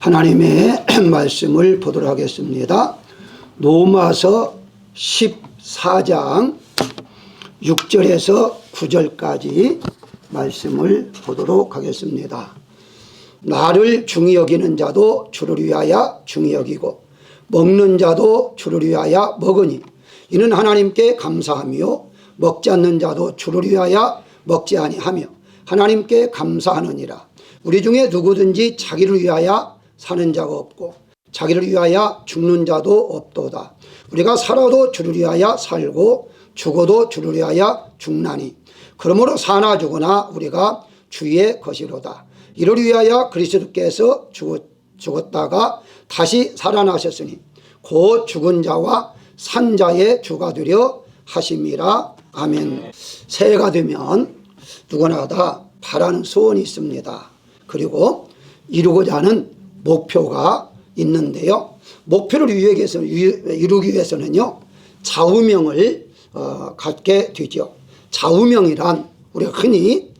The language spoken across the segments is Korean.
하나님의 말씀을 보도록 하겠습니다. 로마서 14장 6절에서 9절까지 말씀을 보도록 하겠습니다. 나를 중히 여기는 자도 주를 위하여 중히 여기고 먹는 자도 주를 위하여 먹으니 이는 하나님께 감사하며 먹지 않는 자도 주를 위하여 먹지 아니하며 하나님께 감사하느니라. 우리 중에 누구든지 자기를 위하여 사는 자가 없고 자기를 위하여 죽는 자도 없도다. 우리가 살아도 주를 위하여 살고 죽어도 주를 위하여 죽나니 그러므로 사나 죽으나 우리가 주의 것이로다. 이를 위하여 그리스도께서 죽었다가 다시 살아나셨으니 곧 죽은 자와 산 자의 주가 되려 하심이라. 아멘. 새해가 되면 누구나 다 바라는 소원이 있습니다. 그리고 이루고자 하는 목표가 있는데요. 목표를 이루기 위해서는요, 좌우명을 갖게 되죠. 좌우명이란 우리가 흔히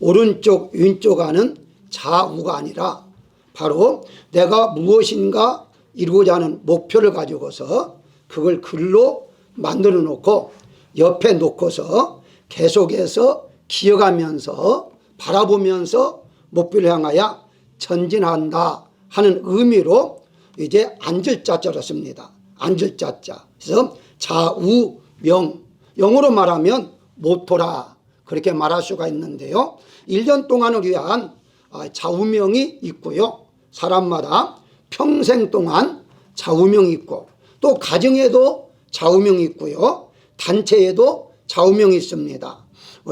오른쪽 왼쪽 하는 좌우가 아니라 바로 내가 무엇인가 이루고자 하는 목표를 가지고서 그걸 글로 만들어 놓고 옆에 놓고서 계속해서 기억하면서 바라보면서 목표를 향하여 전진한다 하는 의미로 이제 앉을 자자로 씁니다. 앉을 자자. 그래서 좌우명, 영어로 말하면 모토라 그렇게 말할 수가 있는데요. 1년 동안을 위한 좌우명이 있고요. 사람마다 평생 동안 좌우명이 있고 또 가정에도 좌우명이 있고요. 단체에도 좌우명이 있습니다.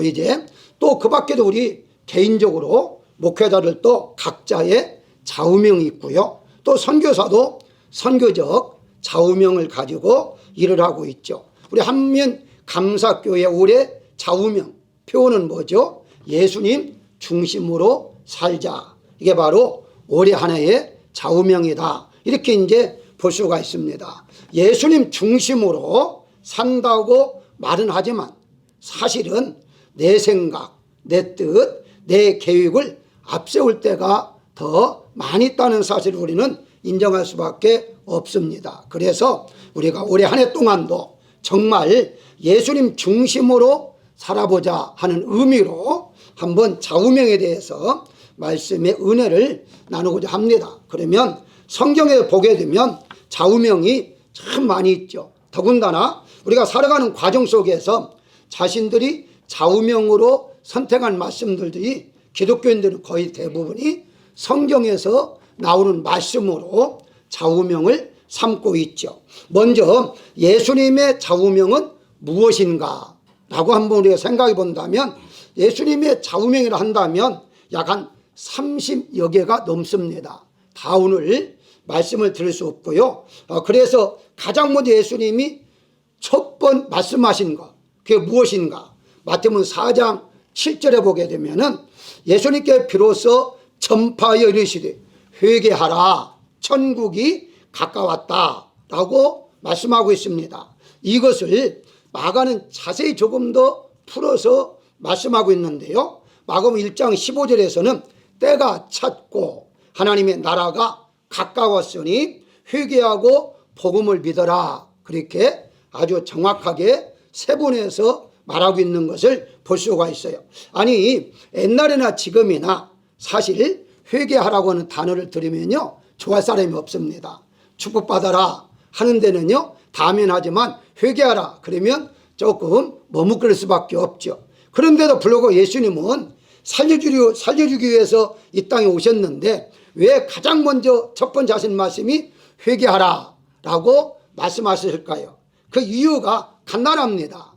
이제 또 그 밖에도 우리 개인적으로 목회자들도 각자의 좌우명이 있고요. 또 선교사도 선교적 좌우명을 가지고 일을 하고 있죠. 우리 한면 감사교회 올해 좌우명 표현은 뭐죠? 예수님 중심으로 살자. 이게 바로 올해 한 해의 좌우명이다. 이렇게 이제 볼 수가 있습니다. 예수님 중심으로 산다고 말은 하지만 사실은 내 생각, 내 뜻, 내 계획을 앞세울 때가 더 많이 있다는 사실을 우리는 인정할 수밖에 없습니다. 그래서 우리가 올해 한 해 동안도 정말 예수님 중심으로 살아보자 하는 의미로 한번 좌우명에 대해서 말씀의 은혜를 나누고자 합니다. 그러면 성경에 보게 되면 좌우명이 참 많이 있죠. 더군다나 우리가 살아가는 과정 속에서 자신들이 좌우명으로 선택한 말씀들이 기독교인들은 거의 대부분이 성경에서 나오는 말씀으로 좌우명을 삼고 있죠. 먼저 예수님의 좌우명은 무엇인가 라고 한번 우리가 생각해 본다면 예수님의 좌우명이라 한다면 약 한 30여 개가 넘습니다. 다 오늘 말씀을 드릴 수 없고요. 그래서 가장 먼저 예수님이 첫 번 말씀하신 것 그게 무엇인가? 마태복음 4장 7절에 보게 되면은 예수님께 비로소 전파하여 이르시되 회개하라 천국이 가까웠다 라고 말씀하고 있습니다. 이것을 마가는 자세히 조금 더 풀어서 말씀하고 있는데요. 마가복음 1장 15절에서는 때가 찼고 하나님의 나라가 가까웠으니 회개하고 복음을 믿어라 그렇게 아주 정확하게 세분해서 말하고 있는 것을 볼 수가 있어요. 아니 옛날이나 지금이나 사실 회개하라고 하는 단어를 들으면요 좋아할 사람이 없습니다. 축복받아라 하는 데는요 다면하지만 회개하라 그러면 조금 머뭇거릴 수밖에 없죠. 그런데도 불구하고 예수님은 살려주기 위해서 이 땅에 오셨는데 왜 가장 먼저 첫 번째 하신 말씀이 회개하라 라고 말씀하셨을까요? 그 이유가 간단합니다.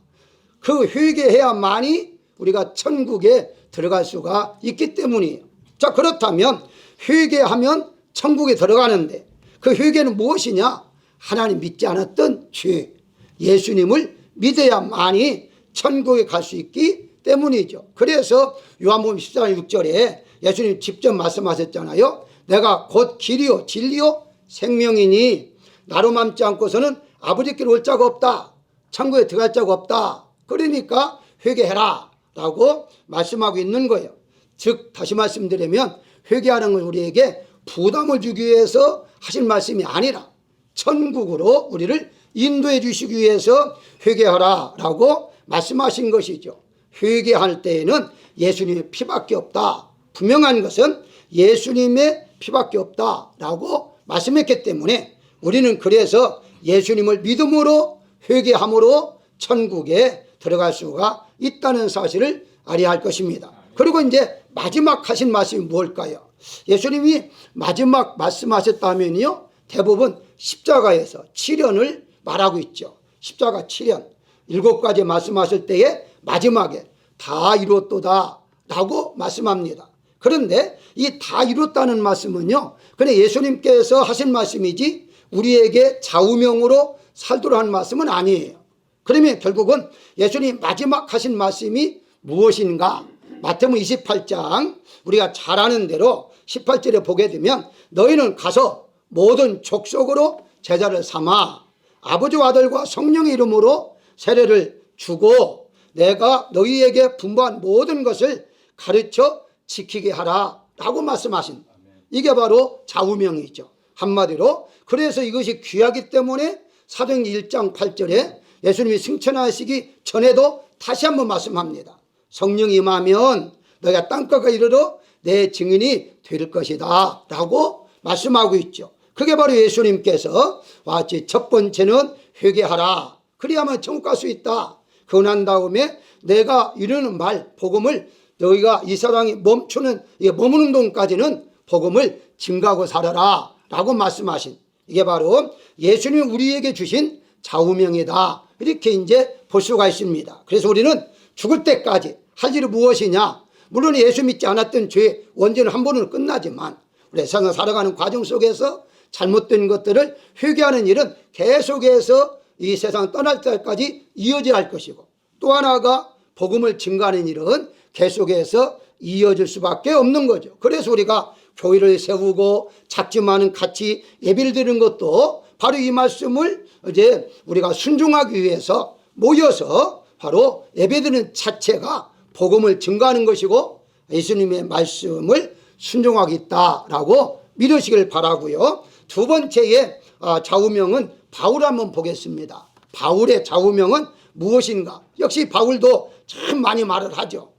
그 회개해야만이 우리가 천국에 들어갈 수가 있기 때문이에요. 자, 그렇다면 회개하면 천국에 들어가는데 그 회개는 무엇이냐? 하나님 믿지 않았던 죄, 예수님을 믿어야만이 천국에 갈 수 있기 때문이죠. 그래서 요한복음 14장 6절에 예수님 직접 말씀하셨잖아요. 내가 곧 길이요 진리요 생명이니 나로 맘지 않고서는 아버지께로 올 자가 없다. 천국에 들어갈 자가 없다. 그러니까 회개해라 라고 말씀하고 있는 거예요. 즉 다시 말씀드리면 회개하는 걸 우리에게 부담을 주기 위해서 하신 말씀이 아니라 천국으로 우리를 인도해 주시기 위해서 회개하라 라고 말씀하신 것이죠. 회개할 때에는 예수님의 피밖에 없다. 분명한 것은 예수님의 피밖에 없다 라고 말씀했기 때문에 우리는 그래서 예수님을 믿음으로 회개함으로 천국에 들어갈 수가 있다는 사실을 알아야 할 것입니다. 그리고 이제 마지막 하신 말씀이 뭘까요? 예수님이 마지막 말씀하셨다면요, 대부분 십자가에서 7연을 말하고 있죠. 십자가 7연 7가지 말씀하실 때에 마지막에 다 이뤘도다 라고 말씀합니다. 그런데 이 다 이뤘다는 말씀은요, 그냥 예수님께서 하신 말씀이지 우리에게 좌우명으로 살도록 한 말씀은 아니에요. 그러면 결국은 예수님 마지막 하신 말씀이 무엇인가? 마태복음 28장 우리가 잘 아는 대로 18절에 보게 되면 너희는 가서 모든 족속으로 제자를 삼아 아버지와 아들과 성령의 이름으로 세례를 주고 내가 너희에게 분부한 모든 것을 가르쳐 지키게 하라 라고 말씀하신, 이게 바로 좌우명이죠. 한마디로 그래서 이것이 귀하기 때문에 사도행전 1장 8절에 예수님이 승천하시기 전에도 다시 한번 말씀합니다. 성령이 임하면 너희가 땅끝까지 이르러 내 증인이 될 것이다 라고 말씀하고 있죠. 그게 바로 예수님께서 같이 첫 번째는 회개하라, 그래야만 천국 갈 수 있다. 그러고 난 다음에 내가 이르는 말 복음을 너희가 이 세상에 머무는 동까지는 복음을 증거하고 살아라 라고 말씀하신, 이게 바로 예수님이 우리에게 주신 좌우명이다, 이렇게 이제 볼 수가 있습니다. 그래서 우리는 죽을 때까지 할 일이 무엇이냐? 물론 예수 믿지 않았던 죄 원죄는 한 번으로 끝나지만 우리 세상 살아가는 과정 속에서 잘못된 것들을 회개하는 일은 계속해서 이 세상 떠날 때까지 이어져야 할 것이고, 또 하나가 복음을 증거하는 일은 계속해서 이어질 수밖에 없는 거죠. 그래서 우리가 교회를 세우고 작지만은 같이 예배를 드리는 것도 바로 이 말씀을 이제 우리가 순종하기 위해서 모여서 바로 예배드리는 자체가 복음을 증거하는 것이고 예수님의 말씀을 순종하겠다라고 믿으시길 바라고요. 두 번째의 좌우명은 바울 한번 보겠습니다. 바울의 좌우명은 무엇인가? 역시 바울도 참 많이 말을 하죠.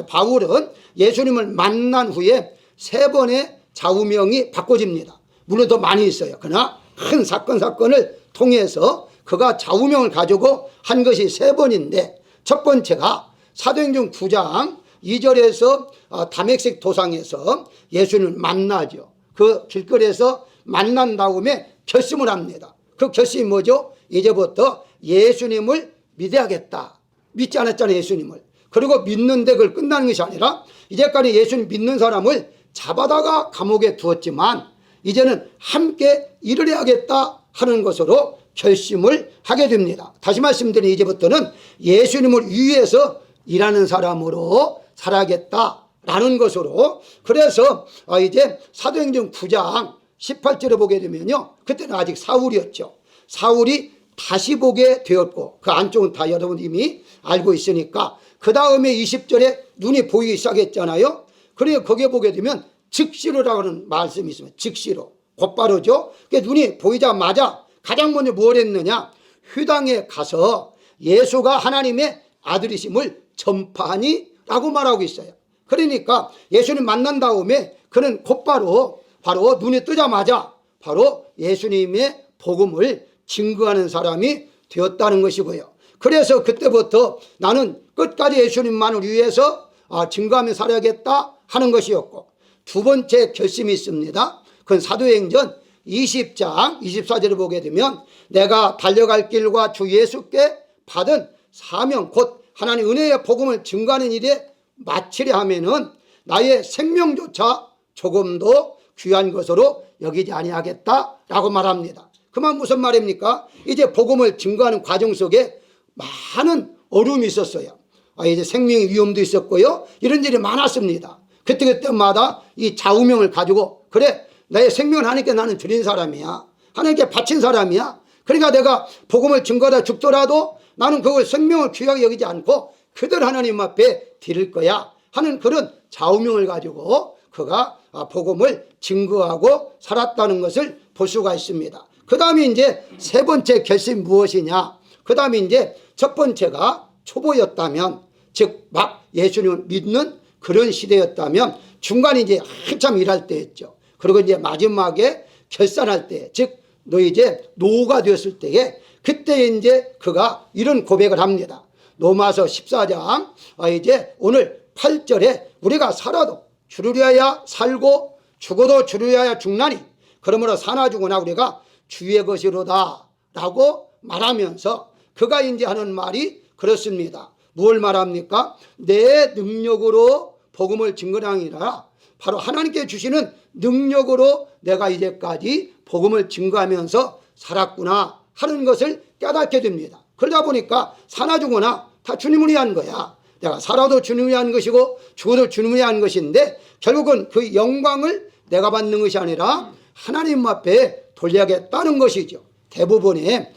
바울은 예수님을 만난 후에 3번의 좌우명이 바꿔집니다. 물론 더 많이 있어요. 그러나 큰 사건을 통해서 그가 좌우명을 가지고 한 것이 3번인데, 첫 번째가 사도행전 9장 2절에서 다메섹 도상에서 예수님을 만나죠. 그 길거리에서 만난 다음에 결심을 합니다. 그 결심이 뭐죠? 이제부터 예수님을 믿어야겠다. 믿지 않았잖아요, 예수님을. 그리고 믿는데 그걸 끝나는 것이 아니라 이제까지 예수님 믿는 사람을 잡아다가 감옥에 두었지만 이제는 함께 일을 해야겠다 하는 것으로 결심을 하게 됩니다. 다시 말씀드리면 이제부터는 예수님을 위해서 일하는 사람으로 살아야겠다라는 것으로, 그래서 이제 사도행전 9장 18절에 보게 되면요, 그때는 아직 사울이었죠. 사울이 다시 보게 되었고 그 안쪽은 다 여러분 이미 알고 있으니까 그 다음에 20절에 눈이 보이기 시작했잖아요. 그래서 거기에 보게 되면 즉시로라고 하는 말씀이 있습니다. 즉시로, 곧바로죠. 눈이 보이자마자 가장 먼저 뭘 했느냐? 회당에 가서 예수가 하나님의 아들이심을 전파하니 라고 말하고 있어요. 그러니까 예수님 만난 다음에 그는 곧바로 바로 눈이 뜨자마자 바로 예수님의 복음을 증거하는 사람이 되었다는 것이고요. 그래서 그때부터 나는 끝까지 예수님만을 위해서 증거하며 살아야겠다 하는 것이었고, 두 번째 결심이 있습니다. 그건 사도행전 20장 24절을 보게 되면 내가 달려갈 길과 주 예수께 받은 사명 곧 하나님 은혜의 복음을 증거하는 일에 마치려 하면은 나의 생명조차 조금도 귀한 것으로 여기지 아니하겠다라고 말합니다. 그만 무슨 말입니까? 이제 복음을 증거하는 과정 속에 많은 어려움이 있었어요. 이제 생명의 위험도 있었고요. 이런 일이 많았습니다. 그때마다 이 좌우명을 가지고, 그래 나의 생명을 하나님께 나는 드린 사람이야, 하나님께 바친 사람이야, 그러니까 내가 복음을 증거하다 죽더라도 나는 그걸 생명을 귀하게 여기지 않고 그들 하나님 앞에 드릴 거야 하는 그런 좌우명을 가지고 그가 복음을 증거하고 살았다는 것을 볼 수가 있습니다. 그 다음에 이제 세 번째 결심이 무엇이냐? 그 다음에 이제 첫 번째가 초보였다면, 즉 막 예수님을 믿는 그런 시대였다면 중간에 이제 한참 일할 때였죠. 그리고 이제 마지막에 결산할 때, 즉 너 이제 노가 되었을 때에 그때 이제 그가 이런 고백을 합니다. 로마서 14장 이제 오늘 8절에 우리가 살아도 주를 위하여 살고 죽어도 주를 위하여 죽나니 그러므로 사나 죽으나 우리가 주의 것이로다 라고 말하면서 그가 이제 하는 말이 그렇습니다. 무엇을 말합니까? 내 능력으로 복음을 증거하는 게 아니라 바로 하나님께 주시는 능력으로 내가 이제까지 복음을 증거하면서 살았구나 하는 것을 깨닫게 됩니다. 그러다 보니까 사나 죽으나 다 주님을 위한 거야. 내가 살아도 주님을 위한 것이고 죽어도 주님을 위한 것인데 결국은 그 영광을 내가 받는 것이 아니라 하나님 앞에 돌려야겠다는 것이죠. 대부분의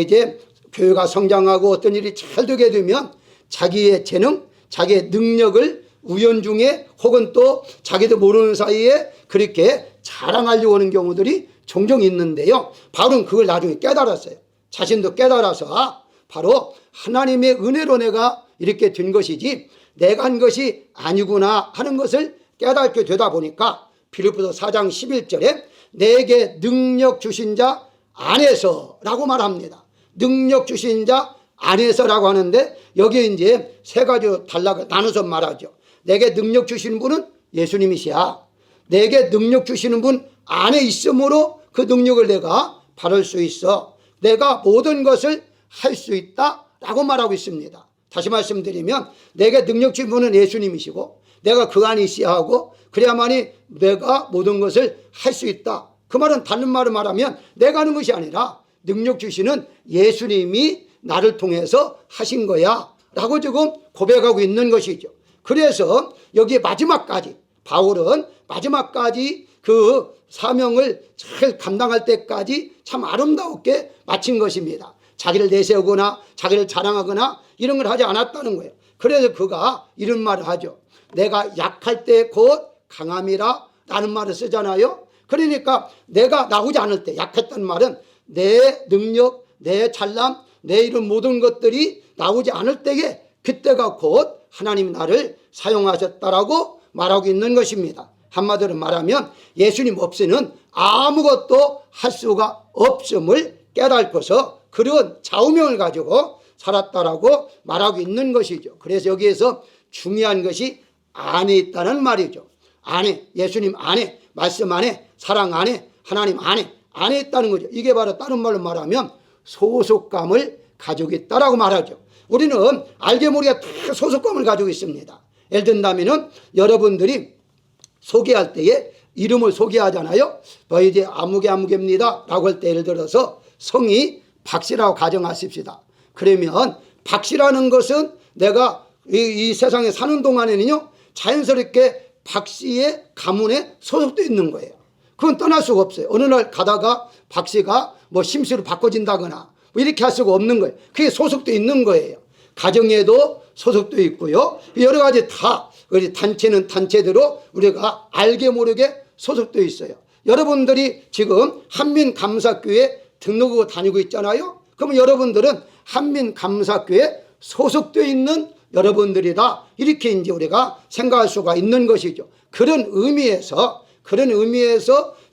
이제 교회가 성장하고 어떤 일이 잘 되게 되면 자기의 재능, 자기의 능력을 우연중에 혹은 또 자기도 모르는 사이에 그렇게 자랑하려고 하는 경우들이 종종 있는데요. 바울은 그걸 나중에 깨달았어요. 자신도 깨달아서 바로 하나님의 은혜로 내가 이렇게 된 것이지 내가 한 것이 아니구나 하는 것을 깨닫게 되다 보니까 빌립보서 4장 11절에 내게 능력 주신 자 안에서라고 말합니다. 능력 주신 자 안에서라고 하는데 여기에 이제 세 가지로 나눠서 말하죠. 내게 능력 주시는 분은 예수님이시야. 내게 능력 주시는 분 안에 있으므로 그 능력을 내가 받을 수 있어. 내가 모든 것을 할 수 있다라고 말하고 있습니다. 다시 말씀드리면 내게 능력 주신 분은 예수님이시고 내가 그 안에 있어야 하고 그래야만이 내가 모든 것을 할 수 있다. 그 말은 다른 말을 말하면 내가 하는 것이 아니라 능력 주시는 예수님이 나를 통해서 하신 거야 라고 지금 고백하고 있는 것이죠. 그래서 여기 마지막까지 바울은 마지막까지 그 사명을 잘 감당할 때까지 참 아름답게 마친 것입니다. 자기를 내세우거나 자기를 자랑하거나 이런 걸 하지 않았다는 거예요. 그래서 그가 이런 말을 하죠. 내가 약할 때 곧 강함이라 라는 말을 쓰잖아요. 그러니까 내가 나오지 않을 때, 약했다는 말은 내 능력, 내 잘남, 내 이런 모든 것들이 나오지 않을 때에 그때가 곧 하나님이 나를 사용하셨다라고 말하고 있는 것입니다. 한마디로 말하면 예수님 없이는 아무것도 할 수가 없음을 깨닫고서 그런 좌우명을 가지고 살았다라고 말하고 있는 것이죠. 그래서 여기에서 중요한 것이 안에 있다는 말이죠. 안에, 예수님 안에, 말씀 안에, 사랑 안에, 하나님 안에 있다는 거죠. 이게 바로 다른 말로 말하면 소속감을 가지고 있다라고 말하죠. 우리는 알게 모르게 다 소속감을 가지고 있습니다. 예를 든다면은 여러분들이 소개할 때에 이름을 소개하잖아요. 이제 아무개입니다 라고 할 때 예를 들어서 성이 박씨라고 가정하십시다. 그러면 박씨라는 것은 내가 이 세상에 사는 동안에는요 자연스럽게 박씨의 가문에 소속되어 있는 거예요. 그건 떠날 수가 없어요. 어느 날 가다가 박씨가 심씨로 바꿔진다거나 이렇게 할 수가 없는 거예요. 그게 소속되어 있는 거예요. 가정에도 소속되어 있고요. 여러 가지 다 우리 단체는 단체대로 우리가 알게 모르게 소속되어 있어요. 여러분들이 지금 한민감사교회 등록하고 다니고 있잖아요. 그러면 여러분들은 한민감사교회 소속되어 있는 여러분들이다. 이렇게 이제 우리가 생각할 수가 있는 것이죠. 그런 의미에서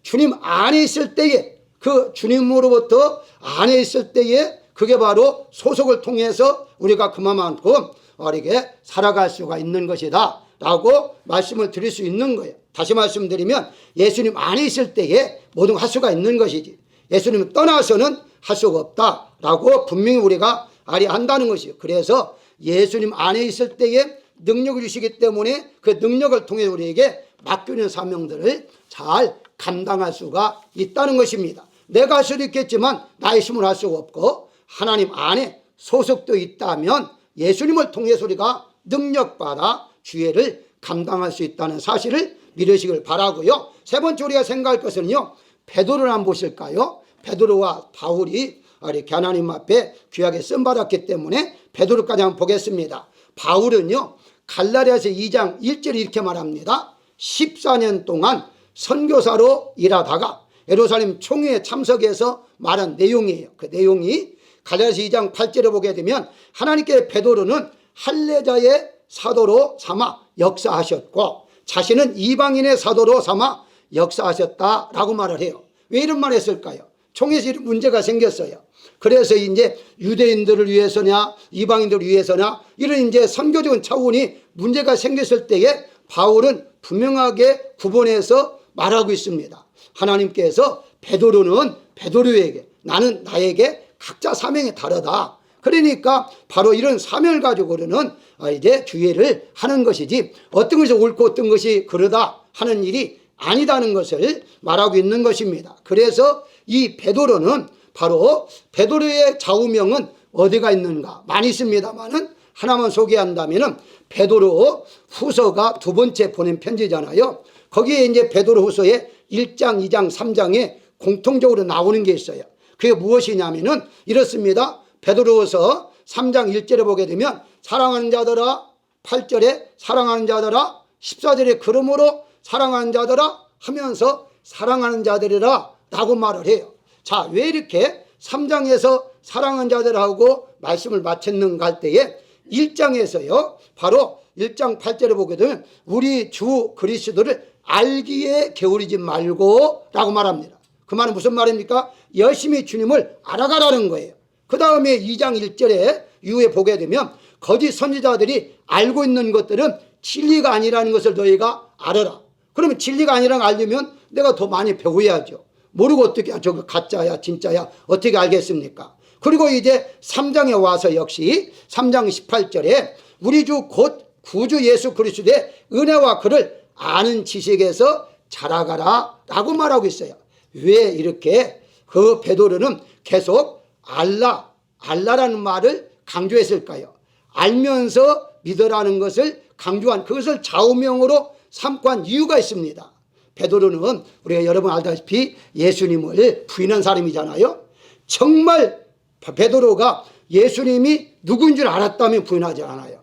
주님 안에 있을 때에 그 주님으로부터 안에 있을 때에 그게 바로 소속을 통해서 우리가 그만큼 어리게 살아갈 수가 있는 것이다 라고 말씀을 드릴 수 있는 거예요. 다시 말씀드리면 예수님 안에 있을 때에 모든 걸 할 수가 있는 것이지 예수님을 떠나서는 할 수가 없다라고 분명히 우리가 알아야 한다는 것이에요. 그래서 예수님 안에 있을 때에 능력을 주시기 때문에 그 능력을 통해 우리에게 맡기는 사명들을 잘 감당할 수가 있다는 것입니다. 내가 할 수도 있겠지만 나의 힘으로 할 수가 없고 하나님 안에 소속되어 있다면 예수님을 통해서 우리가 능력받아 주의를 감당할 수 있다는 사실을 믿으시길 바라고요. 세 번째 우리가 생각할 것은요. 베드로를 한번 보실까요? 베드로와 바울이 이렇게 하나님 앞에 귀하게 쓰임받았기 때문에 베드로까지 한번 보겠습니다. 바울은요. 갈라디아서 2장 1절에 이렇게 말합니다. 14년 동안 선교사로 일하다가 예루살렘 총회에 참석해서 말한 내용이에요. 그 내용이 갈라디아서 2장 8절에 보게 되면 하나님께 베드로는 할례자의 사도로 삼아 역사하셨고 자신은 이방인의 사도로 삼아 역사하셨다라고 말을 해요. 왜 이런 말을 했을까요? 총회에서 이런 문제가 생겼어요. 그래서 이제 유대인들을 위해서냐 이방인들을 위해서냐 이런 이제 선교적인 차원이 문제가 생겼을 때에 바울은 분명하게 구분해서 말하고 있습니다. 하나님께서 베드로는 베드로에게 나는 나에게 각자 사명이 다르다. 그러니까 바로 이런 사명을 가지고는 이제 주의를 하는 것이지 어떤 것이 옳고 어떤 것이 그러다 하는 일이 아니다는 것을 말하고 있는 것입니다. 그래서 이 베드로는 바로 베드로의 좌우명은 어디가 있는가 많이 있습니다만은 하나만 소개한다면은 베드로 후서가 두 번째 보낸 편지잖아요. 거기에 이제 베드로 후서에 1장, 2장, 3장에 공통적으로 나오는 게 있어요. 그게 무엇이냐면은 이렇습니다. 베드로후서 3장 1절에 보게 되면 사랑하는 자들아 8절에 사랑하는 자들아 14절에 그러므로 사랑하는 자들아 하면서 사랑하는 자들이라 라고 말을 해요. 자, 왜 이렇게 3장에서 사랑하는 자들하고 말씀을 마쳤는가 할 때에 1장에서요 바로 1장 8절에 보게 되면 우리 주 그리스도를 알기에 게으르지 말고 라고 말합니다. 그 말은 무슨 말입니까? 열심히 주님을 알아가라는 거예요. 그 다음에 2장 1절에 이후에 보게 되면 거짓 선지자들이 알고 있는 것들은 진리가 아니라는 것을 너희가 알아라. 그러면 진리가 아니라는 걸 알려면 내가 더 많이 배워야죠. 모르고 어떻게 저거 가짜야 진짜야 어떻게 알겠습니까? 그리고 이제 3장에 와서 역시 3장 18절에 우리 주 곧 구주 예수 그리스도의 은혜와 그를 아는 지식에서 자라가라 라고 말하고 있어요. 왜 이렇게 그 베드로는 계속 알라라는 말을 강조했을까요? 알면서 믿으라는 것을 강조한 그것을 좌우명으로 삼고 한 이유가 있습니다. 베드로는 우리가 여러분 알다시피 예수님을 부인한 사람이잖아요. 정말 베드로가 예수님이 누구인 줄 알았다면 부인하지 않아요.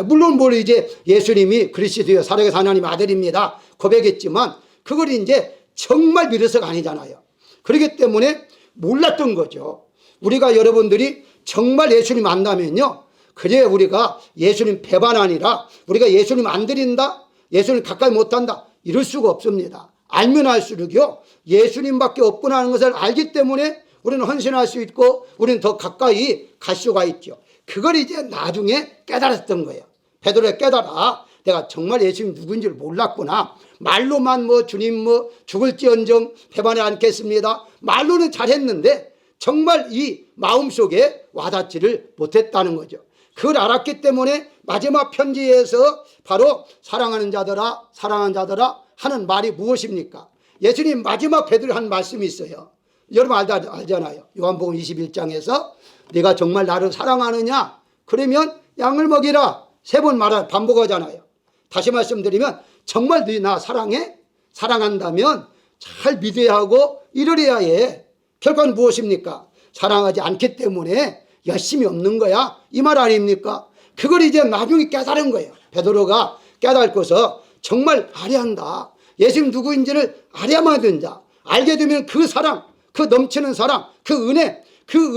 물론 이제 예수님이 그리스도여 살아계신 하나님 아들입니다 고백했지만 그걸 이제 정말 믿어서가 아니잖아요. 그렇기 때문에 몰랐던 거죠. 우리가 여러분들이 정말 예수님 안다면요 그래 우리가 예수님 배반 아니라 우리가 예수님 안 드린다 예수님 가까이 못한다 이럴 수가 없습니다. 알면 알수록요 예수님밖에 없구나 하는 것을 알기 때문에 우리는 헌신할 수 있고 우리는 더 가까이 갈 수가 있죠. 그걸 이제 나중에 깨달았던 거예요. 베드로가 깨달아 내가 정말 예수님 누군지를 몰랐구나. 말로만 주님 죽을지언정 배반하지 않겠습니다. 말로는 잘했는데 정말 이 마음속에 와닿지를 못했다는 거죠. 그걸 알았기 때문에 마지막 편지에서 바로 사랑하는 자들아 사랑하는 자들아 하는 말이 무엇입니까? 예수님 마지막 베드로 한 말씀이 있어요. 여러분 알잖아요. 요한복음 21장에서 네가 정말 나를 사랑하느냐? 그러면 양을 먹이라. 3번 반복하잖아요. 다시 말씀드리면 정말 네 나 사랑해? 사랑한다면 잘 믿어야 하고 이르려야 해. 결과는 무엇입니까? 사랑하지 않기 때문에 열심히 없는 거야. 이 말 아닙니까? 그걸 이제 나중에 깨달은 거예요. 베드로가 깨닫고서 정말 알아야 한다. 예수님 누구인지를 알아야만 된다. 알게 되면 그 사랑, 그 넘치는 사랑, 그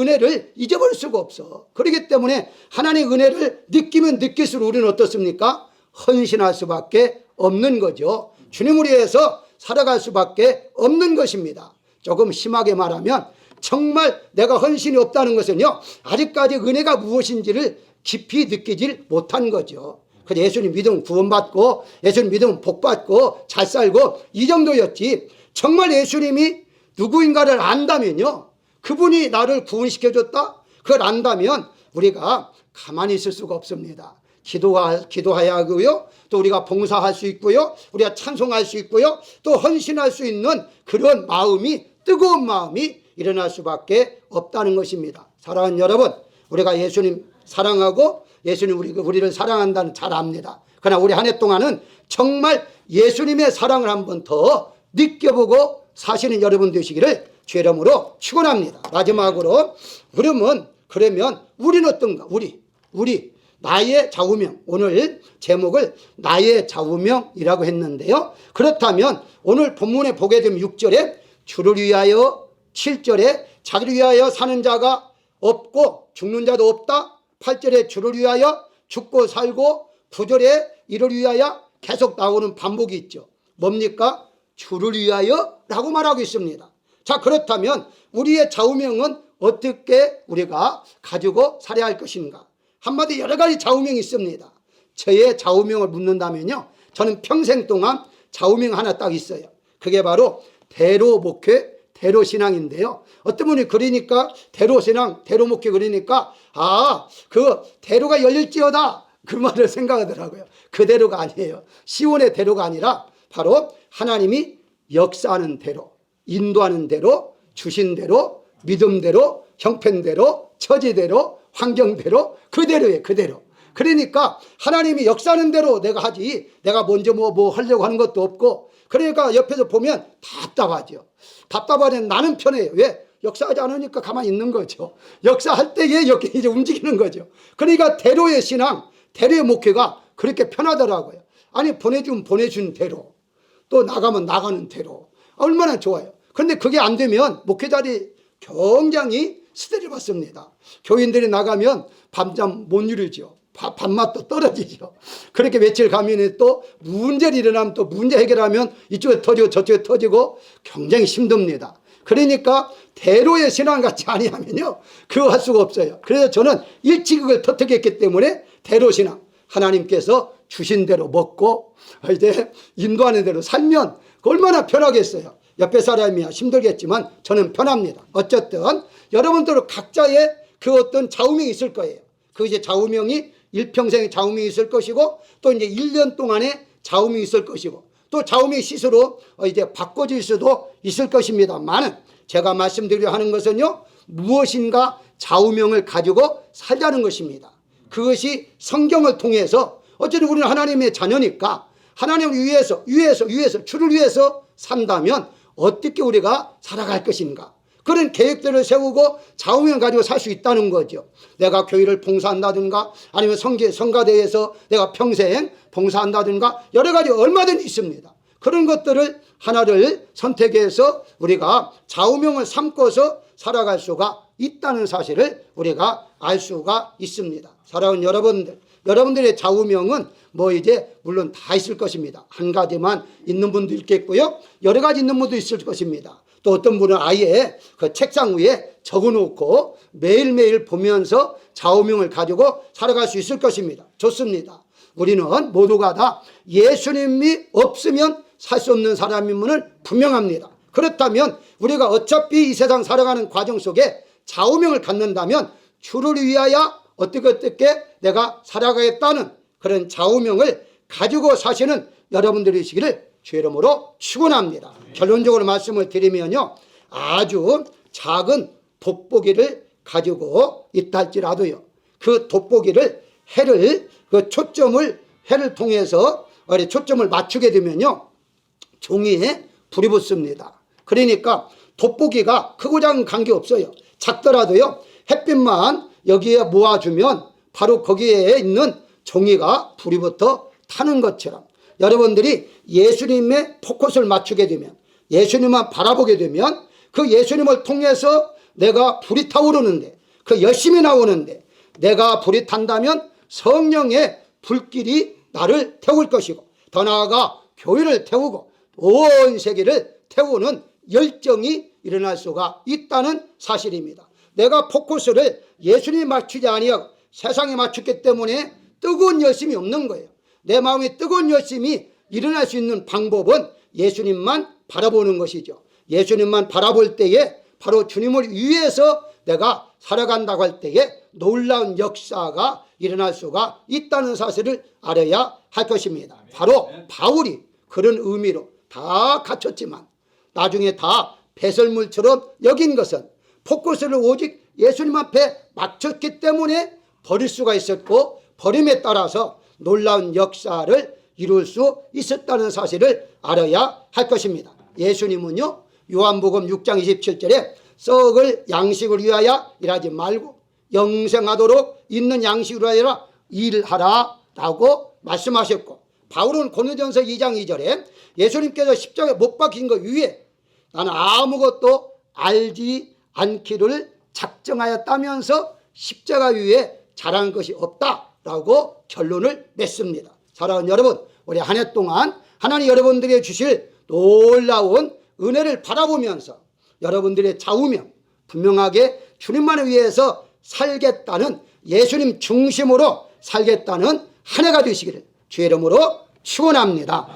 은혜를 잊어버릴 수가 없어. 그렇기 때문에 하나님의 은혜를 느끼면 느낄수록 우리는 어떻습니까? 헌신할 수밖에 없는 거죠. 주님을 위해서 살아갈 수밖에 없는 것입니다. 조금 심하게 말하면 정말 내가 헌신이 없다는 것은요 아직까지 은혜가 무엇인지를 깊이 느끼질 못한 거죠. 그래서 예수님 믿으면 구원받고 예수님 믿으면 복받고 잘 살고 이 정도였지 정말 예수님이 누구인가를 안다면요 그분이 나를 구원시켜줬다 그걸 안다면 우리가 가만히 있을 수가 없습니다. 기도해야 하고요 또 우리가 봉사할 수 있고요 우리가 찬송할 수 있고요 또 헌신할 수 있는 그런 마음이 뜨거운 마음이 일어날 수밖에 없다는 것입니다. 사랑하는 여러분 우리가 예수님 사랑하고 예수님 우리를 사랑한다는 잘 압니다. 그러나 우리 한 해 동안은 정말 예수님의 사랑을 한번 더 느껴보고 사시는 여러분 되시기를 주의 이름으로 축원합니다. 마지막으로 그러면 우리는 어떤가? 우리 나의 좌우명, 오늘 제목을 나의 좌우명이라고 했는데요. 그렇다면 오늘 본문에 보게 되면 6절에 주를 위하여, 7절에 자기를 위하여 사는 자가 없고 죽는 자도 없다, 8절에 주를 위하여 죽고 살고, 9절에 이를 위하여 계속 나오는 반복이 있죠. 뭡니까? 주를 위하여 라고 말하고 있습니다. 자, 그렇다면 우리의 좌우명은 어떻게 우리가 가지고 살아야 할 것인가? 한마디 여러 가지 좌우명이 있습니다. 저의 좌우명을 묻는다면요, 저는 평생 동안 좌우명 하나 딱 있어요. 그게 바로 대로 목회, 대로 신앙인데요. 어떤 분이 그러니까 대로 신앙, 대로 목회 그러니까 그 대로가 열릴지어다 그 말을 생각하더라고요. 그 대로가 아니에요. 시온의 대로가 아니라 바로 하나님이 역사하는 대로, 인도하는 대로, 주신 대로, 믿음대로, 형편대로, 처지대로, 환경대로, 그대로예요. 그대로. 그러니까 하나님이 역사하는 대로 내가 하지, 내가 먼저 뭐 하려고 하는 것도 없고, 그러니까 옆에서 보면 답답하죠. 답답하면 나는 편해요. 왜? 역사하지 않으니까 가만히 있는 거죠. 역사할 때에 이렇게 이제 움직이는 거죠. 그러니까 대로의 신앙, 대로의 목회가 그렇게 편하더라고요. 아니, 보내주면 보내준 대로, 또 나가면 나가는 대로, 얼마나 좋아요. 그런데 그게 안 되면 목회자들이 굉장히 스트레스를 받습니다. 교인들이 나가면 밤잠 못 이루죠. 밥맛도 떨어지죠. 그렇게 며칠 가면 또 문제를 일어나면 또 문제 해결하면 이쪽에 터지고 저쪽에 터지고 굉장히 힘듭니다. 그러니까 대로의 신앙같이 아니하면요, 그거 할 수가 없어요. 그래서 저는 일찍 그걸 터득했기 때문에 대로 신앙, 하나님께서 주신 대로 먹고 이제 인도하는 대로 살면 얼마나 편하겠어요. 옆에 사람이 힘들겠지만 저는 편합니다. 어쨌든 여러분들 각자의 그 어떤 좌우명이 있을 거예요. 그 이제 좌우명이 일평생의 좌우명이 있을 것이고, 또 이제 1년 동안의 좌우명이 있을 것이고, 또 좌우명이 스스로 이제 바꿔질 수도 있을 것입니다만, 제가 말씀드리려 하는 것은요, 무엇인가 좌우명을 가지고 살자는 것입니다. 그것이 성경을 통해서, 어쨌든 우리는 하나님의 자녀니까 하나님을 위해서 주를 위해서 산다면 어떻게 우리가 살아갈 것인가, 그런 계획들을 세우고 좌우명을 가지고 살 수 있다는 거죠. 내가 교회를 봉사한다든가, 아니면 성가대에서 내가 평생 봉사한다든가, 여러 가지 얼마든지 있습니다. 그런 것들을 하나를 선택해서 우리가 좌우명을 삼고서 살아갈 수가 있다는 사실을 우리가 알 수가 있습니다. 사랑하는 여러분들의 좌우명은 이제 물론 다 있을 것입니다. 한 가지만 있는 분도 있겠고요, 여러 가지 있는 분도 있을 것입니다. 또 어떤 분은 아예 그 책상 위에 적어놓고 매일매일 보면서 좌우명을 가지고 살아갈 수 있을 것입니다. 좋습니다. 우리는 모두가 다 예수님이 없으면 살 수 없는 사람임을 분명합니다. 그렇다면 우리가 어차피 이 세상 살아가는 과정 속에 좌우명을 갖는다면 주를 위하여 어떻게 내가 살아가겠다는 그런 좌우명을 가지고 사시는 여러분들이시기를 주의 이름으로 축원합니다. 결론적으로 말씀을 드리면요, 아주 작은 돋보기를 가지고 있다 할지라도요, 그 돋보기를 해를 통해서 초점을 맞추게 되면요, 종이에 불이 붙습니다. 그러니까 돋보기가 크고 작은 관계없어요. 작더라도요, 햇빛만 여기에 모아주면 바로 거기에 있는 종이가 불이 붙어 타는 것처럼, 여러분들이 예수님의 포커스를 맞추게 되면, 예수님만 바라보게 되면, 그 예수님을 통해서 내가 불이 타오르는데, 그 열심히 나오는데, 내가 불이 탄다면 성령의 불길이 나를 태울 것이고, 더 나아가 교회를 태우고 온 세계를 태우는 열정이 일어날 수가 있다는 사실입니다. 내가 포커스를 예수님에 맞추지 아니하고 세상에 맞췄기 때문에 뜨거운 열심이 없는 거예요. 내 마음에 뜨거운 열심이 일어날 수 있는 방법은 예수님만 바라보는 것이죠. 예수님만 바라볼 때에 바로 주님을 위해서 내가 살아간다고 할 때에 놀라운 역사가 일어날 수가 있다는 사실을 알아야 할 것입니다. 바로 바울이 그런 의미로 다 갖췄지만 나중에 다 배설물처럼 여긴 것은 포커스를 오직 예수님 앞에 맞췄기 때문에 버릴 수가 있었고, 버림에 따라서 놀라운 역사를 이룰 수 있었다는 사실을 알아야 할 것입니다. 예수님은요, 요한복음 6장 27절에 썩을 양식을 위하여 일하지 말고 영생하도록 있는 양식을 위하여 일하라라고 말씀하셨고, 바울은 고린도전서 2장 2절에 예수님께서 십자가에 못 박힌 것 위에 나는 아무것도 알지 않기를 작정하였다면서 십자가 위에 잘한 것이 없다라고 결론을 맺습니다. 사랑하는 여러분, 우리 한 해 동안 하나님 여러분들에게 주실 놀라운 은혜를 바라보면서 여러분들의 좌우명 분명하게 주님만을 위해서 살겠다는, 예수님 중심으로 살겠다는 한 해가 되시기를 주의 이름으로 축원합니다.